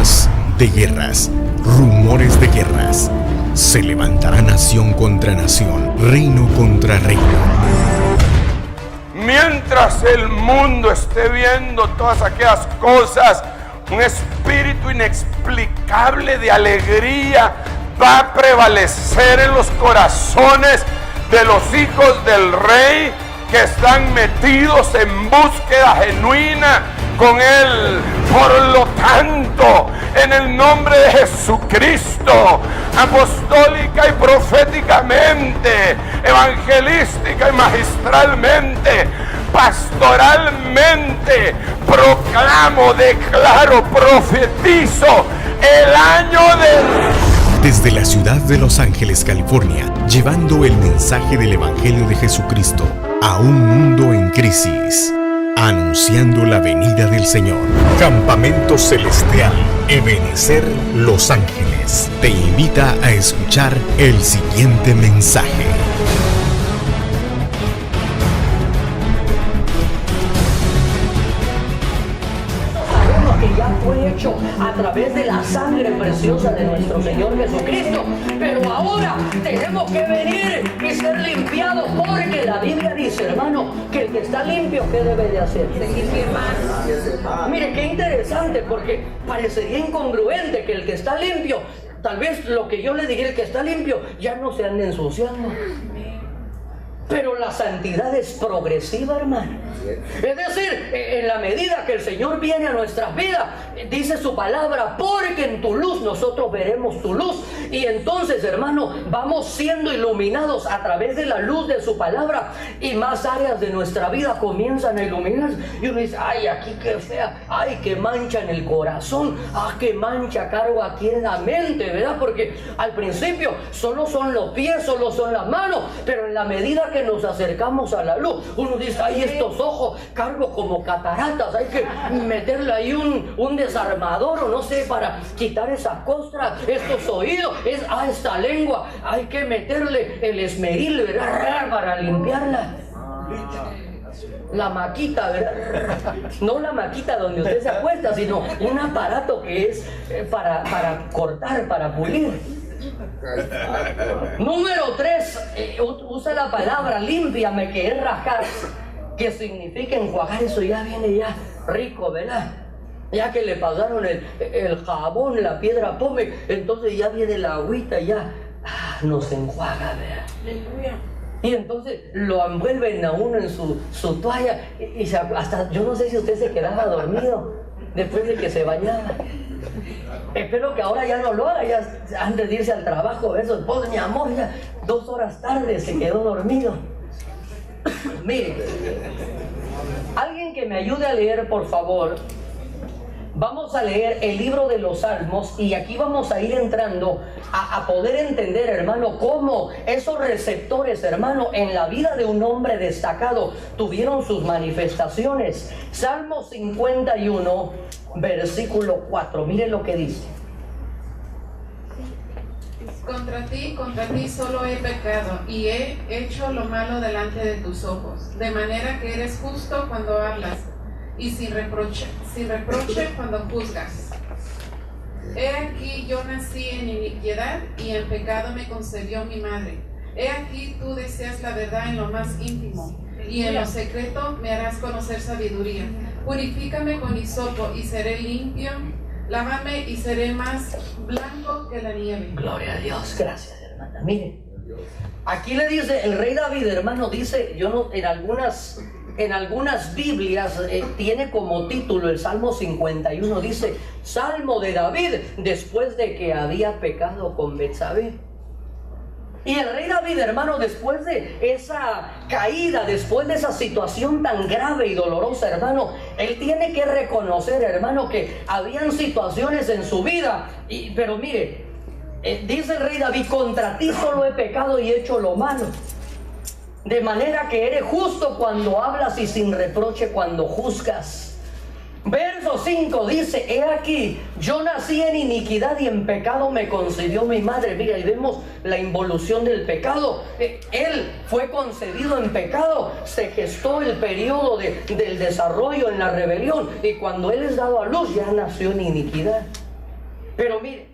guerras, de guerras, rumores de guerras. Se levantará nación contra nación, reino contra reino. Mientras el mundo esté viendo todas aquellas cosas, un espíritu inexplicable de alegría va a prevalecer en los corazones de los hijos del Rey que están metidos en búsqueda genuina con Él. Por lo tanto, en el nombre de Jesucristo, apostólica y proféticamente, evangelística y magistralmente, pastoralmente, proclamo, declaro, profetizo el año del... Desde la ciudad de Los Ángeles, California, llevando el mensaje del Evangelio de Jesucristo a un mundo en crisis, anunciando la venida del Señor. Campamento Celestial Ebenecer Los Ángeles te invita a escuchar el siguiente mensaje. Ya fue hecho a través de la sangre preciosa de nuestro Señor Jesucristo, pero ahora tenemos que venir y ser limpiados, porque la Biblia dice, hermano, que el que está limpio, ¿qué debe de hacer? Mire, qué interesante, porque parecería incongruente que el que está limpio, tal vez lo que yo le diría, el que está limpio ya no se ande ensuciando. Pero la santidad es progresiva, hermano. Es decir, en la medida que el Señor viene a nuestras vidas, dice su palabra, porque en tu luz nosotros veremos tu luz. Y entonces, hermano, vamos siendo iluminados a través de la luz de su palabra, y más áreas de nuestra vida comienzan a iluminarse. Y uno dice, ay, aquí qué fea, ay, qué mancha en el corazón, qué mancha cargo aquí en la mente, ¿verdad? Porque al principio solo son los pies, solo son las manos, pero en la medida que nos acercamos a la luz, uno dice, ay, estos ojos cargo como cataratas, hay que meterle ahí un desarmador o no sé, para quitar esas costras, estos oídos, esta lengua, hay que meterle el esmeril, ¿verdad? Para limpiarla. La maquita, ¿verdad? No la maquita donde usted se acuesta, sino un aparato que es para cortar, para pulir. Número 3, usa la palabra límpiame, que es rajar, que significa enjuagar. Eso ya viene ya rico, ¿verdad? Ya que le pasaron el jabón, la piedra pómez, entonces ya viene la agüita, ya nos enjuaga, ¿verdad? Y entonces lo envuelven a uno en su toalla, y hasta yo no sé si usted se quedaba dormido después de que se bañaba. Espero que ahora ya no lo haga, ya antes de irse al trabajo, eso, pues mi amor, ya 2 horas tarde se quedó dormido. Mire, alguien que me ayude a leer, por favor. Vamos a leer el libro de los Salmos, y aquí vamos a ir entrando a poder entender, hermano, cómo esos receptores, hermano, en la vida de un hombre destacado tuvieron sus manifestaciones. Salmo 51, versículo 4, mire lo que dice. Contra ti solo he pecado y he hecho lo malo delante de tus ojos, de manera que eres justo cuando hablas y sin reproche cuando juzgas. He aquí yo nací en iniquidad, y en pecado me concebió mi madre. He aquí tú deseas la verdad en lo más íntimo, y en lo secreto me harás conocer sabiduría. Purifícame con hisopo y seré limpio, lávame y seré más blanco que la nieve. Gloria a Dios, gracias, hermana. Mire, aquí le dice el rey David, hermano, dice, en algunas Biblias tiene como título el Salmo 51, dice, Salmo de David después de que había pecado con Betsabé. Y el rey David, hermano, después de esa caída, después de esa situación tan grave y dolorosa, hermano, él tiene que reconocer, hermano, que habían situaciones en su vida, pero mire, dice el rey David, contra ti solo he pecado y he hecho lo malo, de manera que eres justo cuando hablas y sin reproche cuando juzgas. Verso 5 dice, he aquí, yo nací en iniquidad y en pecado me concibió mi madre. Mira, y vemos la involución del pecado. Él fue concebido en pecado, se gestó el periodo del desarrollo en la rebelión, y cuando él es dado a luz ya nació en iniquidad. Pero mire,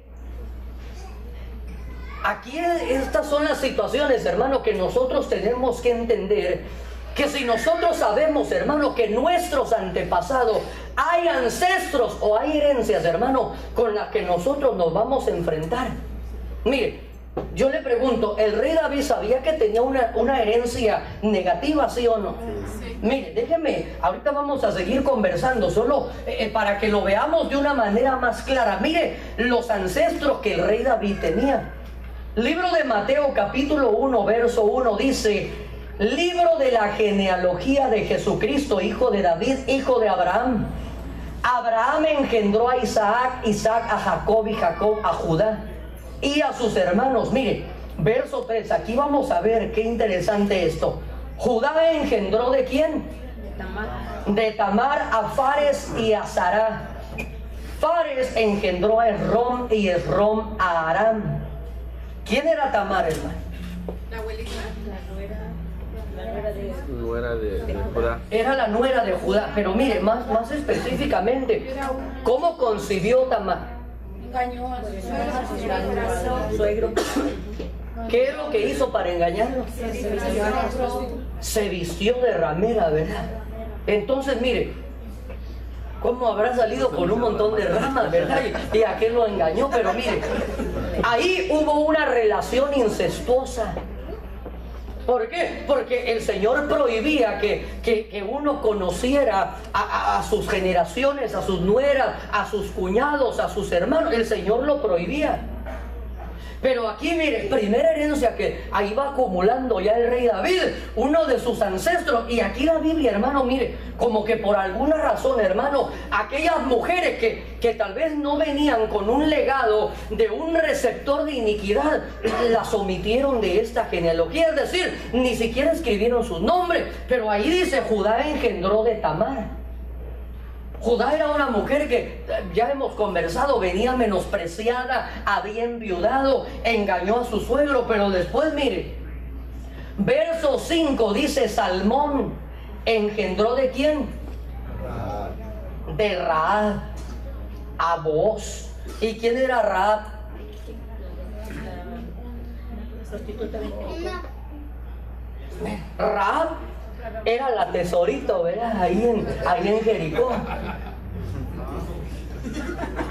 aquí estas son las situaciones, hermano, que nosotros tenemos que entender. Que si nosotros sabemos, hermano, que nuestros antepasados, hay ancestros o hay herencias, hermano, con las que nosotros nos vamos a enfrentar. Mire, yo le pregunto, ¿el rey David sabía que tenía una herencia negativa, sí o no? Sí. Mire, déjeme, ahorita vamos a seguir conversando, solo para que lo veamos de una manera más clara. Mire, los ancestros que el rey David tenía. Libro de Mateo capítulo 1, verso 1 dice: libro de la genealogía de Jesucristo, hijo de David, hijo de Abraham. Abraham engendró a Isaac, Isaac a Jacob y Jacob a Judá y a sus hermanos. Mire, verso 3, aquí vamos a ver qué interesante esto. Judá engendró ¿de quién? De Tamar a Fares y a Sará. Fares engendró a Esrom y Esrom a Aram. ¿Quién era Tamar, hermano? La abuelita. Nuera de Judá. Era la nuera de Judá, pero mire, más específicamente, ¿cómo concibió Tamar? Engañó a su Suegro. ¿Qué es lo que hizo para engañarlo? Se vistió de ramera, ¿verdad? Entonces, mire, ¿cómo habrá salido con un montón de ramas, verdad? Y aquel lo engañó, pero mire, ahí hubo una relación incestuosa. ¿Por qué? Porque el Señor prohibía que uno conociera a sus generaciones, a sus nueras, a sus cuñados, a sus hermanos. El Señor lo prohibía. Pero aquí, mire, primera herencia que ahí va acumulando ya el rey David, uno de sus ancestros. Y aquí la Biblia, hermano, mire, como que por alguna razón, hermano, aquellas mujeres que tal vez no venían con un legado de un receptor de iniquidad, las omitieron de esta genealogía. Es decir, ni siquiera escribieron sus nombres. Pero ahí dice: Judá engendró de Tamar. Judá era una mujer que, ya hemos conversado, venía menospreciada, había enviudado, engañó a su suegro. Pero después, mire, verso 5 dice: Salmón engendró ¿de quién? De Rahab a Booz. ¿Y quién era Rahab? Rahab era la tesorito, ¿verdad? Ahí en Jericó.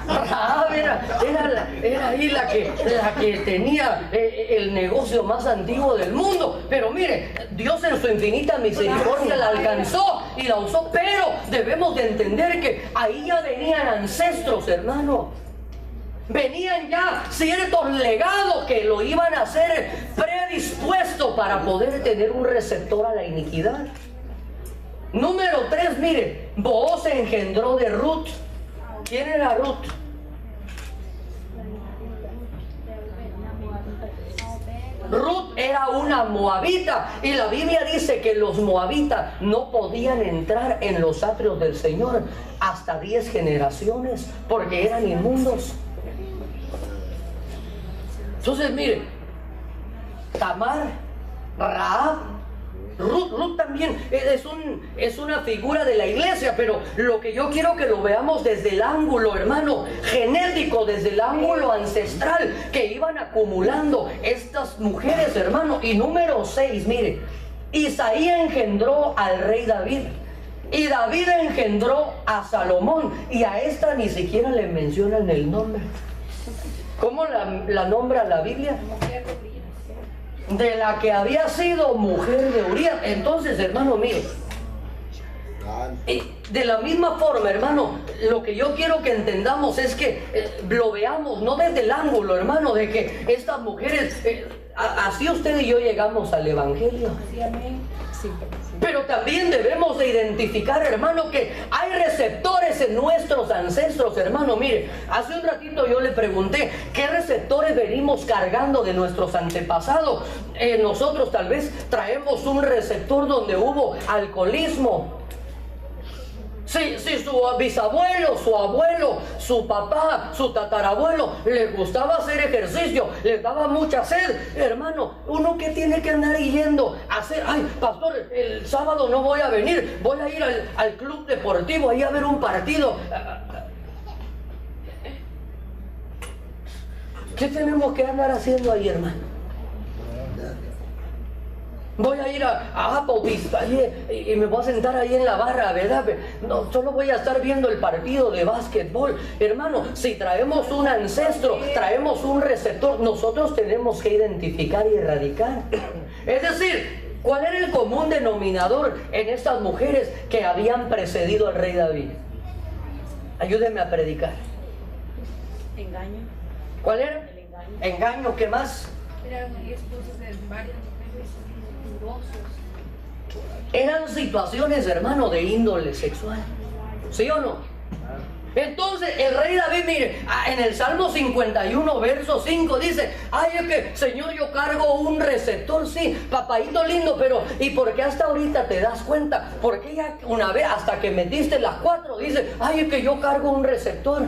Rahab era ahí la que tenía el negocio más antiguo del mundo. Pero mire, Dios en su infinita misericordia la alcanzó y la usó. Pero debemos de entender que ahí ya venían ancestros, hermano. Venían ya ciertos legados que lo iban a hacer predispuesto para poder tener un receptor a la iniquidad. Número 3, mire, Booz engendró de Ruth. ¿Quién era Ruth? Ruth era una moabita, y la Biblia dice que los moabitas no podían entrar en los atrios del Señor hasta 10 generaciones porque eran inmundos. Entonces, mire, Tamar, Rahab, Ruth también es una figura de la iglesia. Pero lo que yo quiero que lo veamos desde el ángulo, hermano, genético, desde el ángulo ancestral que iban acumulando estas mujeres, hermano. Y número 6, mire, Isaí engendró al rey David, y David engendró a Salomón, y a esta ni siquiera le mencionan el nombre. ¿Cómo la nombra la Biblia? De la que había sido mujer de Urías. Entonces, hermano, mire, de la misma forma, hermano, lo que yo quiero que entendamos es que lo veamos no desde el ángulo, hermano, de que estas mujeres, así usted y yo llegamos al Evangelio. Sí, amén. Sí. Pero también debemos de identificar, hermano, que hay receptores en nuestros ancestros, hermano. Mire, hace un ratito yo le pregunté qué receptores venimos cargando de nuestros antepasados. Nosotros tal vez traemos un receptor donde hubo alcoholismo. Si su bisabuelo, su abuelo, su papá, su tatarabuelo les gustaba hacer ejercicio, les daba mucha sed, hermano, uno que tiene que andar yendo a hacer, ay, pastor, el sábado no voy a venir, voy a ir al club deportivo, ahí a ver un partido. ¿Qué tenemos que andar haciendo ahí, hermano? Voy a ir a Applebee's y me voy a sentar ahí en la barra, ¿verdad? No, solo voy a estar viendo el partido de básquetbol. Hermano, si traemos un ancestro, traemos un receptor, nosotros tenemos que identificar y erradicar. Es decir, ¿cuál era el común denominador en estas mujeres que habían precedido al rey David? Ayúdenme a predicar. Engaño. ¿Cuál era? El engaño. Engaño, ¿qué más? Eran esposos de varias mujeres durosos. Eran situaciones, hermano, de índole sexual. ¿Sí o no? Entonces el rey David, mire, en el Salmo 51, verso 5 dice: ay, es que, Señor, yo cargo un receptor. Sí, papaíto lindo, pero ¿y por qué hasta ahorita te das cuenta? Porque ya una vez, hasta que metiste las 4, dice: ay, es que yo cargo un receptor.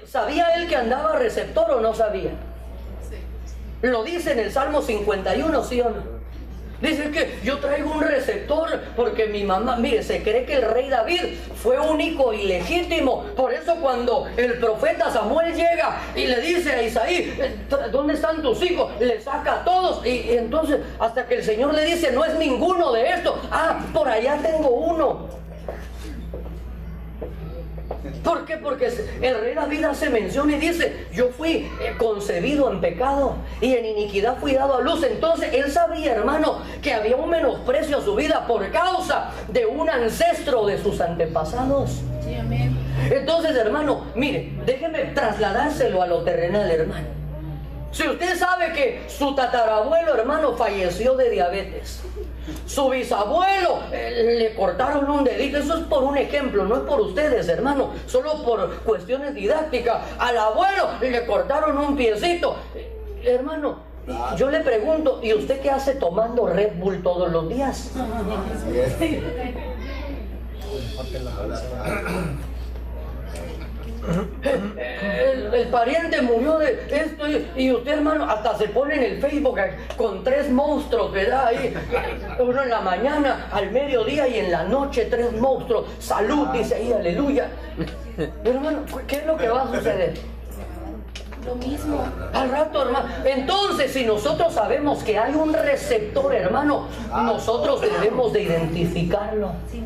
¿Sabía él que andaba receptor o no sabía? Lo dice en el Salmo 51, ¿sí o no? Dice que yo traigo un receptor porque mi mamá, mire, se cree que el rey David fue único y legítimo. Por eso cuando el profeta Samuel llega y le dice a Isaí: ¿dónde están tus hijos? Le saca a todos y entonces hasta que el Señor le dice: no es ninguno de estos. Ah, por allá tengo uno. ¿Por qué? Porque el rey David hace mención y dice: yo fui concebido en pecado y en iniquidad fui dado a luz. Entonces él sabía, hermano, que había un menosprecio a su vida por causa de un ancestro de sus antepasados. Sí, amén. Entonces, hermano, mire, déjeme trasladárselo a lo terrenal, hermano. Si usted sabe que su tatarabuelo, hermano, falleció de diabetes, su bisabuelo le cortaron un dedito, eso es por un ejemplo, no es por ustedes, hermano, solo por cuestiones didácticas. Al abuelo le cortaron un piecito, hermano. Yo le pregunto: ¿y usted qué hace tomando Red Bull todos los días? El pariente murió de esto y usted, hermano, hasta se pone en el Facebook con 3 monstruos, ¿verdad? Ahí, uno en la mañana, al mediodía y en la noche, 3 monstruos. Salud, dice ahí, aleluya. Hermano, ¿qué es lo que va a suceder? Lo mismo. Al rato, hermano. Entonces, si nosotros sabemos que hay un receptor, hermano, nosotros debemos de identificarlo. Sí,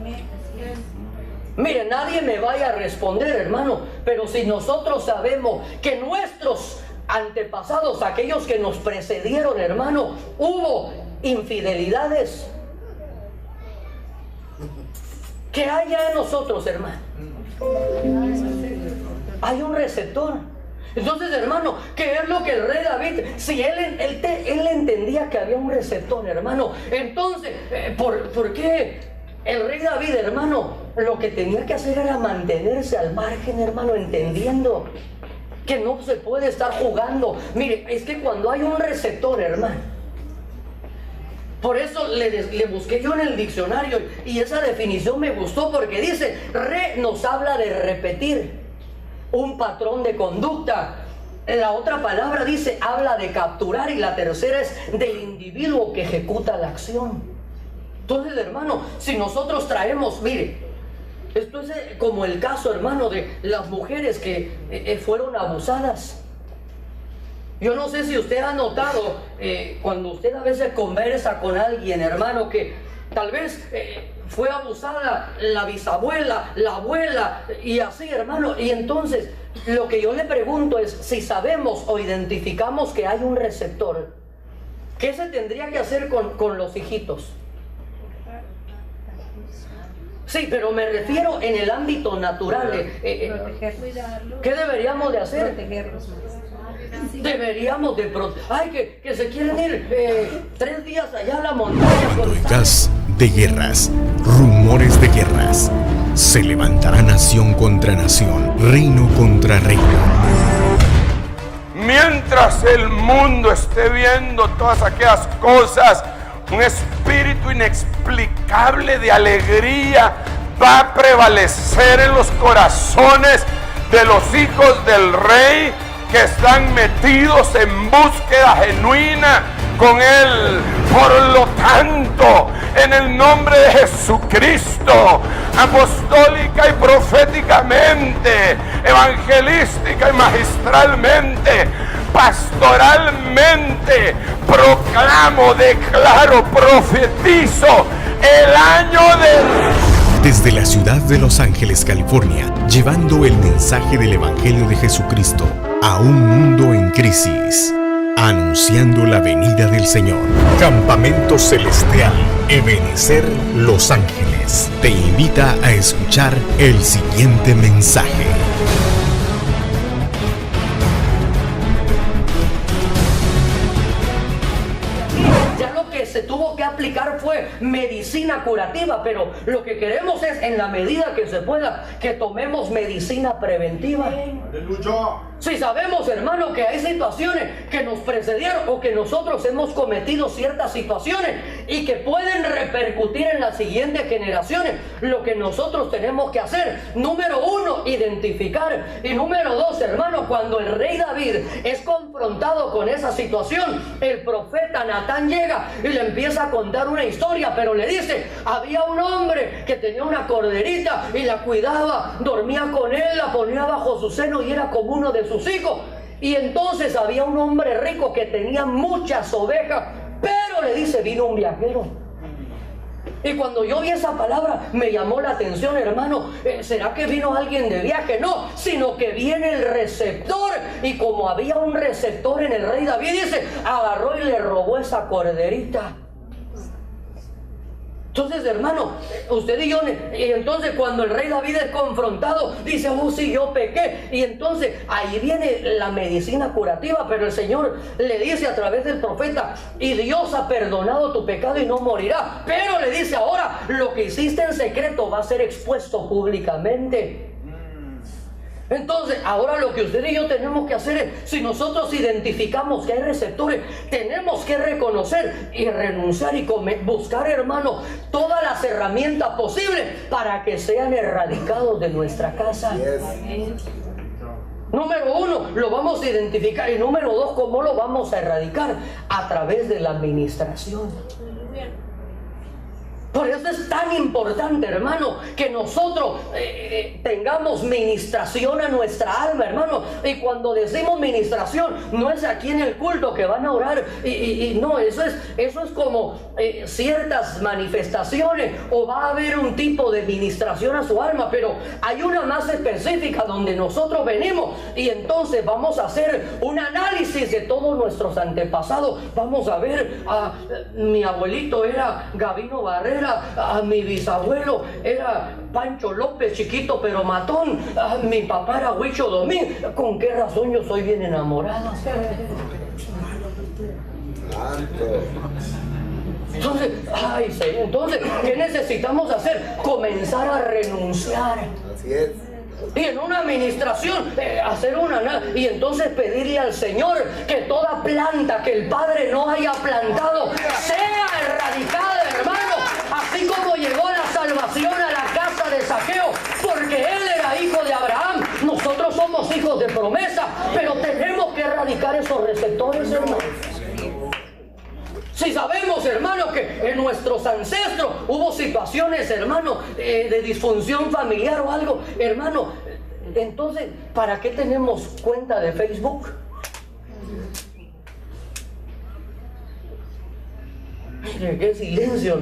Mire, nadie me vaya a responder, hermano, pero si nosotros sabemos que nuestros antepasados, aquellos que nos precedieron, hermano, hubo infidelidades, ¿qué hay ya en nosotros, hermano? Hay un receptor. Entonces, hermano, ¿qué es lo que el rey David? Si él entendía que había un receptor, hermano, entonces, ¿por qué el rey David, hermano, lo que tenía que hacer era mantenerse al margen, hermano, entendiendo que no se puede estar jugando? Mire, es que cuando hay un receptor, hermano, por eso le busqué yo en el diccionario y esa definición me gustó, porque dice: nos habla de repetir un patrón de conducta. La otra palabra dice: habla de capturar, y la tercera es del individuo que ejecuta la acción. Entonces, hermano, si nosotros traemos, mire, esto es como el caso, hermano, de las mujeres que fueron abusadas. Yo no sé si usted ha notado, cuando usted a veces conversa con alguien, hermano, que tal vez fue abusada la bisabuela, la abuela, y así, hermano. Y entonces, lo que yo le pregunto es, si sabemos o identificamos que hay un receptor, ¿qué se tendría que hacer con los hijitos? Sí, pero me refiero en el ámbito natural. ¿Qué deberíamos de hacer? Deberíamos de proteger. Que se quieren ir 3 días allá a la montaña. Oigas de guerras, rumores de guerras. Se levantará nación contra nación, reino contra reino. Mientras el mundo esté viendo todas aquellas cosas, un espíritu inexplicable de alegría va a prevalecer en los corazones de los hijos del rey, que están metidos en búsqueda genuina con Él. Por lo tanto, en el nombre de Jesucristo, apostólica y proféticamente, evangelística y magistralmente, pastoralmente, proclamo, declaro, profetizo el año de... Desde la ciudad de Los Ángeles, California, llevando el mensaje del Evangelio de Jesucristo a un mundo en crisis, anunciando la venida del Señor. Campamento Celestial Ebenecer Los Ángeles te invita a escuchar el siguiente mensaje. Se tuvo que aplicar fue medicina curativa, pero lo que queremos es, en la medida que se pueda, que tomemos medicina preventiva. ¡Aleluya! Si sabemos, hermano, que hay situaciones que nos precedieron o que nosotros hemos cometido ciertas situaciones y que pueden repercutir en las siguientes generaciones, lo que nosotros tenemos que hacer, número uno, identificar, y número dos, hermano, cuando el rey David es confrontado con esa situación, el profeta Natán llega y le empieza a contar una historia, pero le dice, había un hombre que tenía una corderita y la cuidaba, dormía con él, la ponía bajo su seno y era como uno de sus hijos. Y entonces había un hombre rico que tenía muchas ovejas, pero le dice, vino un viajero. Y cuando yo vi esa palabra me llamó la atención, hermano. ¿Será que vino alguien de viaje? No, sino que viene el receptor. Y como había un receptor en el rey David, dice, agarró y le robó esa corderita. Entonces, hermano, usted y yo, y entonces cuando el rey David es confrontado, dice, oh sí, yo pequé. Y entonces ahí viene la medicina curativa, pero el Señor le dice a través del profeta, y Dios ha perdonado tu pecado y no morirá. Pero le dice ahora, lo que hiciste en secreto va a ser expuesto públicamente. Entonces, ahora lo que usted y yo tenemos que hacer es, si nosotros identificamos que hay receptores, tenemos que reconocer y renunciar y buscar, hermano, todas las herramientas posibles para que sean erradicados de nuestra casa. Número uno, lo vamos a identificar, y número dos, ¿cómo lo vamos a erradicar? A través de la administración. Por eso es tan importante, hermano, que nosotros tengamos ministración a nuestra alma, hermano. Y cuando decimos ministración, no es aquí en el culto que van a orar no, eso es como ciertas manifestaciones, o va a haber un tipo de ministración a su alma, pero hay una más específica donde nosotros venimos y entonces vamos a hacer un análisis de todos nuestros antepasados. Vamos a ver, mi abuelito era Gabino Barrera, a mi bisabuelo era Pancho López, chiquito pero matón, mi papá era Huicho Domín. ¿Con qué razón yo soy bien enamorada? Entonces, ¿qué necesitamos hacer? Comenzar a renunciar. Así es. Y en una administración hacer y entonces pedirle al Señor que toda planta que el Padre no haya plantado sea erradicada, hermano, así como llegó la salvación a la casa de Zaqueo, porque él era hijo de Abraham. Nosotros somos hijos de promesa, pero tenemos que erradicar esos receptores, hermano. Si sabemos, hermano, que en nuestros ancestros hubo situaciones, hermano, de disfunción familiar o algo, hermano, entonces, ¿para qué tenemos cuenta de Facebook? Mire, qué silencio.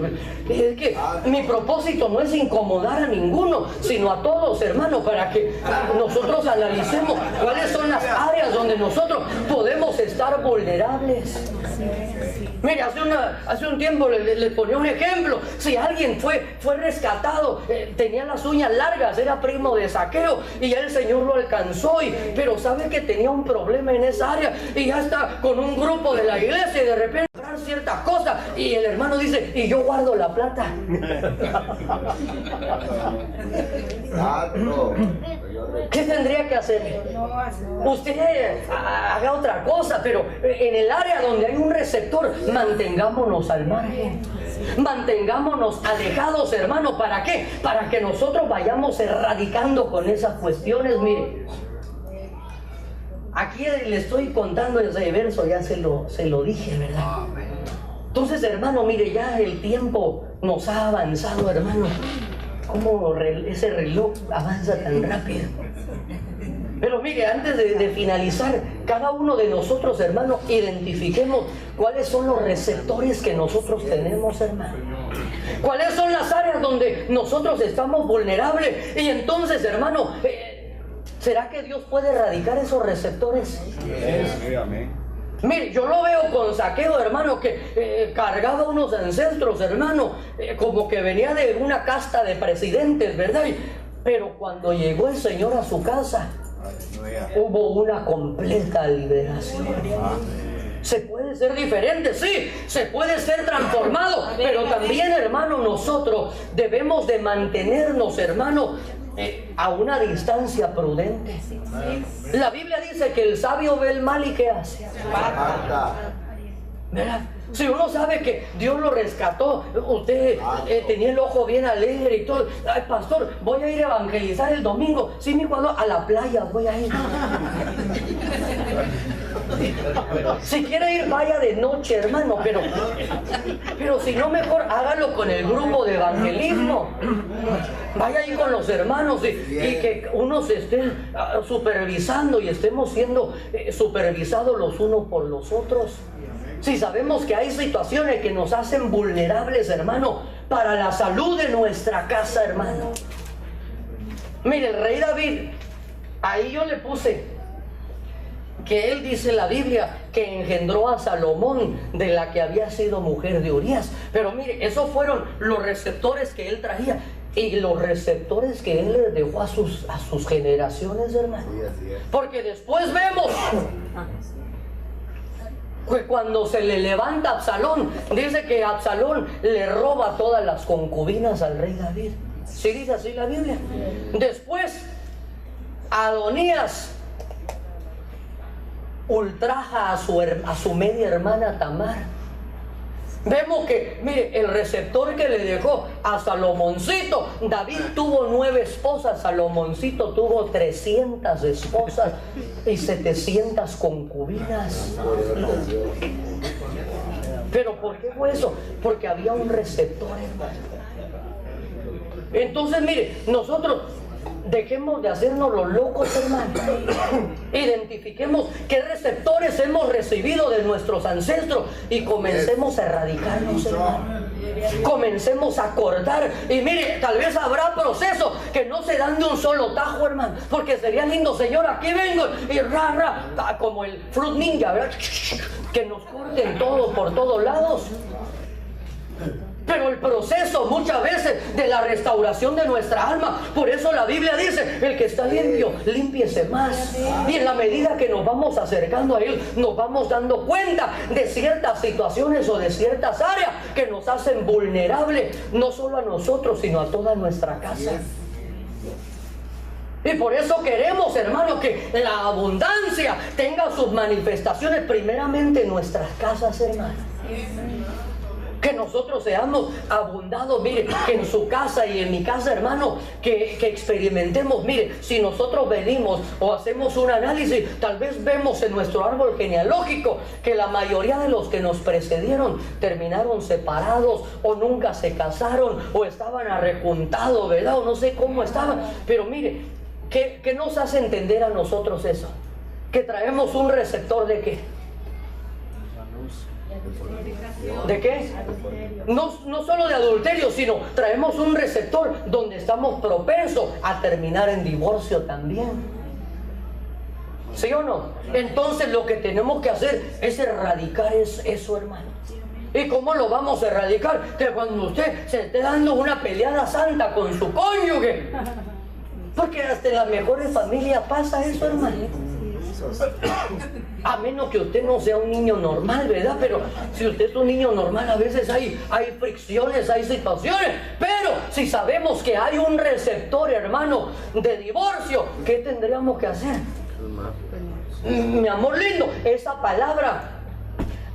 Es que mi propósito no es incomodar a ninguno, sino a todos, hermano, para que nosotros analicemos cuáles son las áreas donde nosotros podemos estar vulnerables. Mire, hace un tiempo les ponía un ejemplo. Si alguien fue rescatado, tenía las uñas largas, era primo de Zaqueo, y ya el Señor lo alcanzó, pero sabe que tenía un problema en esa área, y ya está con un grupo de la iglesia, y de repente ciertas cosas, y el hermano dice, y yo guardo la plata. ¿Qué tendría que hacer? Usted haga otra cosa, pero en el área donde hay un receptor, mantengámonos al margen, mantengámonos alejados, hermano. ¿Para qué? Para que nosotros vayamos erradicando con esas cuestiones. Mire, aquí le estoy contando ese verso, ya se lo dije, ¿verdad? Entonces, hermano, mire, ya el tiempo nos ha avanzado, hermano. ¿Cómo ese reloj avanza tan rápido? Pero mire, antes de finalizar, cada uno de nosotros, hermano, identifiquemos cuáles son los receptores que nosotros tenemos, hermano. Cuáles son las áreas donde nosotros estamos vulnerables. Y entonces, hermano, ¿será que Dios puede erradicar esos receptores? Sí, amén. Mire, yo lo veo con Zaqueo, hermano, que cargaba unos ancestros, hermano, como que venía de una casta de presidentes, ¿verdad? Pero cuando llegó el Señor a su casa, hubo una completa liberación. Se puede ser diferente, sí, se puede ser transformado, pero también, hermano, nosotros debemos de mantenernos, hermano, a una distancia prudente. La Biblia dice que el sabio ve el mal y ¿qué hace? ¿Verdad? Si uno sabe que Dios lo rescató, usted tenía el ojo bien alegre y todo. Ay, pastor, voy a ir a evangelizar el domingo. Sí, mi cuando a la playa voy a ir. Si quiere ir, vaya de noche, hermano, pero si no, mejor hágalo con el grupo de evangelismo. Vaya ahí con los hermanos y que unos estén supervisando y estemos siendo supervisados los unos por los otros. Si sabemos que hay situaciones que nos hacen vulnerables, hermano, para la salud de nuestra casa, hermano. Mire, el rey David, ahí yo le puse que él dice en la Biblia que engendró a Salomón, de la que había sido mujer de Urías. Pero mire, esos fueron los receptores que él traía y los receptores que él les dejó a sus generaciones, hermano. Porque después vemos que cuando se le levanta Absalón, dice que Absalón le roba todas las concubinas al rey David. ¿Sí dice así la Biblia? Después Adonías ultraja a su media hermana Tamar. Vemos que, mire, el receptor que le dejó a Salomoncito, David tuvo 9 esposas, Salomoncito tuvo 300 esposas y 700 concubinas. ¿Pero por qué fue eso? Porque había un receptor, hermano. Entonces, mire, nosotros dejemos de hacernos los locos, hermano. Identifiquemos qué receptores hemos recibido de nuestros ancestros y comencemos a erradicarlos, hermano. Comencemos a cortar. Y mire, tal vez habrá procesos que no se dan de un solo tajo, hermano. Porque sería lindo, Señor, aquí vengo y como el Fruit Ninja, ¿verdad? Que nos corten todo por todos lados. Pero el proceso muchas veces de la restauración de nuestra alma, por eso la Biblia dice, el que está limpio, límpiese más. Y en la medida que nos vamos acercando a Él, nos vamos dando cuenta de ciertas situaciones o de ciertas áreas que nos hacen vulnerables, no solo a nosotros, sino a toda nuestra casa. Y por eso queremos, hermanos, que la abundancia tenga sus manifestaciones primeramente en nuestras casas, hermanos. Que nosotros seamos abundados, mire, que en su casa y en mi casa, hermano, que experimentemos, mire, si nosotros venimos o hacemos un análisis, tal vez vemos en nuestro árbol genealógico que la mayoría de los que nos precedieron terminaron separados o nunca se casaron o estaban arrejuntados, ¿verdad? O no sé cómo estaban, pero mire, ¿qué nos hace entender a nosotros eso? Que traemos un receptor de ¿qué? ¿De qué? No solo de adulterio, sino traemos un receptor donde estamos propensos a terminar en divorcio también. ¿Sí o no? Entonces lo que tenemos que hacer es erradicar eso, hermano. ¿Y cómo lo vamos a erradicar? Que cuando usted se esté dando una peleada santa con su cónyuge, porque hasta en las mejores familias pasa eso, hermano. A menos que usted no sea un niño normal, ¿verdad? Pero si usted es un niño normal, a veces hay fricciones, hay situaciones. Pero si sabemos que hay un receptor, hermano, de divorcio, ¿qué tendríamos que hacer? Mi amor lindo, esa palabra,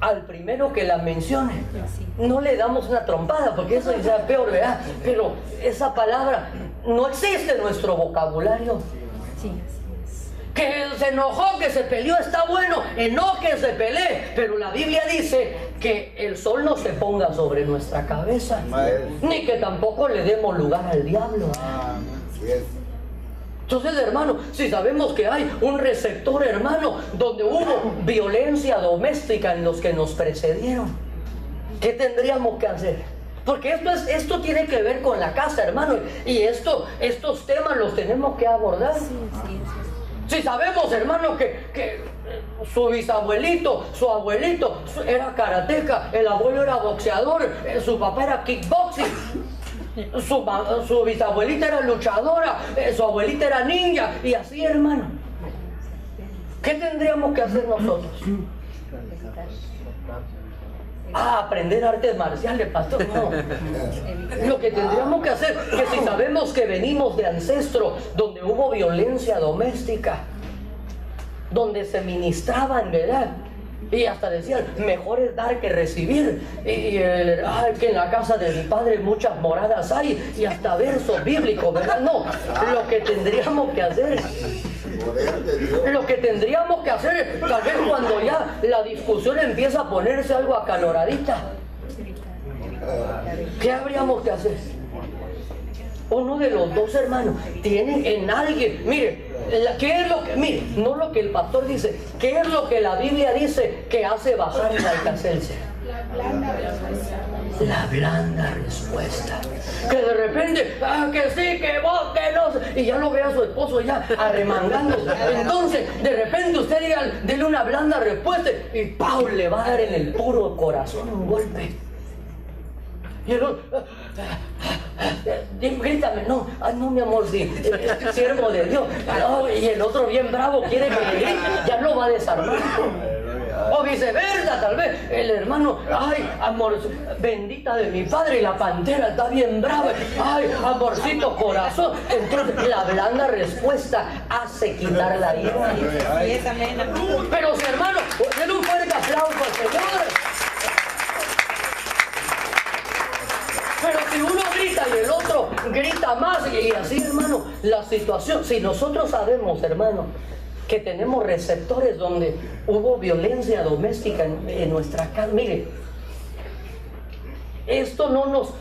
al primero que la mencione, no le damos una trompada, porque eso es peor, ¿verdad? Pero esa palabra no existe en nuestro vocabulario. Que se enojó, que se peleó, está bueno, enóquese, pelee, pero la Biblia dice que el sol no se ponga sobre nuestra cabeza, ni que tampoco le demos lugar al diablo. Entonces, hermano, si sabemos que hay un receptor, hermano, donde hubo violencia doméstica en los que nos precedieron, ¿qué tendríamos que hacer? Porque esto tiene que ver con la casa, hermano, y estos temas los tenemos que abordar. Si sabemos, hermano, que su bisabuelito, su abuelito era karateca, el abuelo era boxeador, su papá era kickboxing, su bisabuelita era luchadora, su abuelita era ninja, y así, hermano, ¿qué tendríamos que hacer nosotros? Aprender artes marciales, pastor, no. Lo que tendríamos que hacer, que si sabemos que venimos de ancestros donde hubo violencia doméstica, donde se ministraban, ¿verdad? Y hasta decían, mejor es dar que recibir. Que en la casa de mi padre muchas moradas hay, y hasta versos bíblicos, ¿verdad? No, lo que tendríamos que hacer, tal vez cuando ya la discusión empieza a ponerse algo acaloradita, ¿qué habríamos que hacer? Uno de los dos hermanos tiene en alguien, mire, ¿qué es lo que, mire, no lo que el pastor dice, qué es lo que la Biblia dice que hace bajar el Alka-Seltzer? La blanda respuesta. Que de repente, que sí, que vos, que no, y ya lo ve a su esposo ya arremangando. Entonces, de repente usted diga, dele una blanda respuesta, y ¡pau! Le va a dar en el puro corazón un golpe. Y el otro, grítame, no, no, mi amor, sí, siervo de Dios. No, y el otro bien bravo quiere que le grite, ya lo va a desarmar. O viceversa, tal vez el hermano, ay, amor, bendita de mi padre, y la pantera está bien brava, ay, amorcito corazón. Entonces la blanda respuesta hace quitar la ira. Pero si, hermano, denle un fuerte aplauso al Señor. Pero si uno grita y el otro grita más, y así, hermano, la situación, si nosotros sabemos, hermano, que tenemos receptores donde hubo violencia doméstica en nuestra casa, mire, esto nos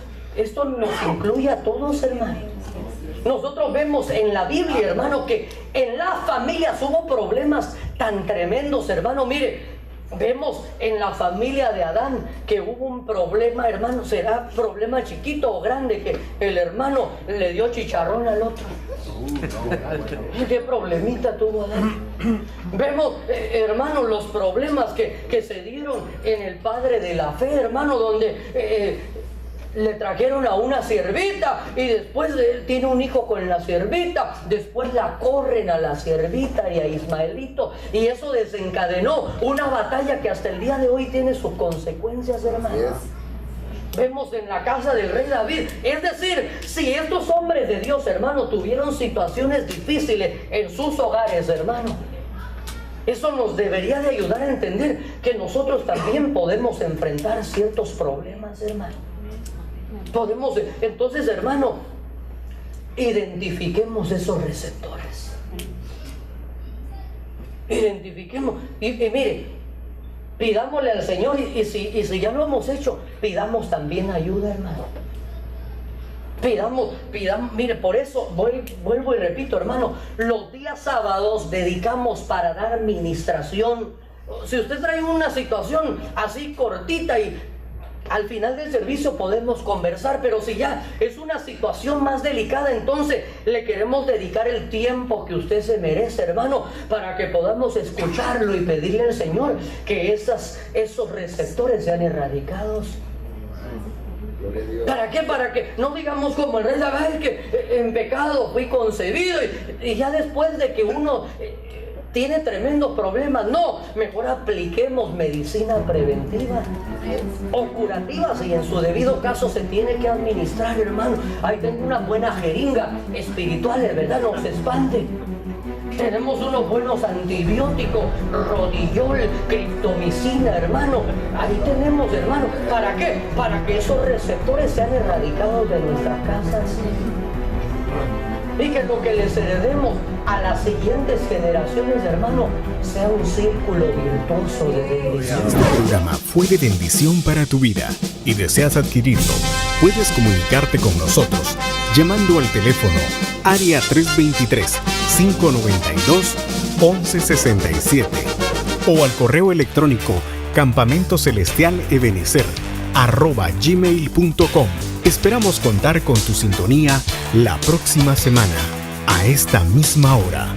incluye a todos, hermano. Nosotros vemos en la Biblia, hermano, que en las familias hubo problemas tan tremendos, hermano, mire. Vemos en la familia de Adán que hubo un problema, hermano, será problema chiquito o grande, que el hermano le dio chicharrón al otro. ¿Qué problemita tuvo Adán? Vemos, hermano, los problemas que se dieron en el padre de la fe, hermano, donde le trajeron a una siervita y después él tiene un hijo con la siervita, después la corren a la siervita y a Ismaelito, y eso desencadenó una batalla que hasta el día de hoy tiene sus consecuencias, hermano. Vemos en la casa del rey David, es decir, si estos hombres de Dios, hermano, tuvieron situaciones difíciles en sus hogares, hermano, eso nos debería de ayudar a entender que nosotros también podemos enfrentar ciertos problemas, hermano. Podemos, entonces, hermano, identifiquemos esos receptores. Identifiquemos. Y mire, pidámosle al Señor, y si ya lo hemos hecho, pidamos también ayuda, hermano. Pidamos, mire, por eso vuelvo y repito, hermano, los días sábados dedicamos para dar ministración. Si usted trae una situación así cortita y al final del servicio podemos conversar, pero si ya es una situación más delicada, entonces le queremos dedicar el tiempo que usted se merece, hermano, para que podamos escucharlo y pedirle al Señor que esos receptores sean erradicados. ¿Para qué? Para que no digamos como el rey David, que en pecado fui concebido, y ya después de que uno tiene tremendos problemas, no, mejor apliquemos medicina preventiva o curativa, si en su debido caso se tiene que administrar, hermano. Ahí tengo una buena jeringa espiritual, ¿verdad? Nos expande. Tenemos unos buenos antibióticos, rodillol, criptomicina, hermano. Ahí tenemos, hermano. ¿Para qué? Para que esos receptores sean erradicados de nuestras casas. y que lo que les heredemos a las siguientes generaciones, hermano, sea un círculo virtuoso de bendición. Este programa fue de bendición para tu vida y deseas adquirirlo. Puedes comunicarte con nosotros llamando al teléfono área 323-592-1167 o al correo electrónico campamentocelestialebenecer@gmail.com. Esperamos contar con tu sintonía la próxima semana a esta misma hora.